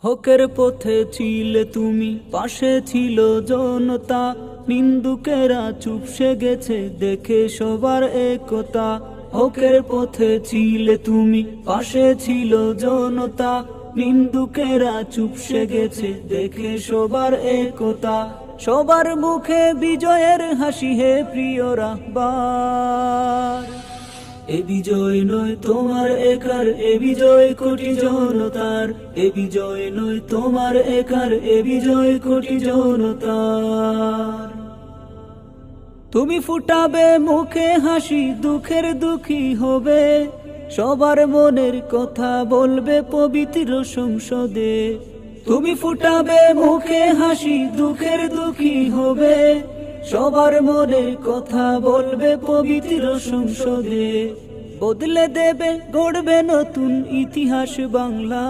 হকের পথে ছিলে তুমি, পাশে ছিল জনতা, নিন্দুকেরা চুপসে গেছে দেখে সবার একতা। হকের পথে ছিলে তুমি, পাশে ছিল জনতা, নিন্দুকেরা চুপসে গেছে দেখে সবার একতা। সবার মুখে বিজয়ের হাসি, হে প্রিয় রাহবার। এ বিজয় নয় তোমার একার, এ বিজয় কোটি জনতার। এ বিজয় নয় তোমার একার, এ বিজয় কোটি জনতার। তুমি ফুটাবে মুখে হাসি, দুঃখের দুঃখী হবে, সবার মনের কথা বলবে পবিত্র সংসদে। তুমি ফুটাবে মুখে হাসি, দুঃখের দুঃখী হবে, সবার মনের কথা বলবে পবিত্র সংসদে। বদলে দেবে, গড়বে নতুন ইতিহাস বাংলা।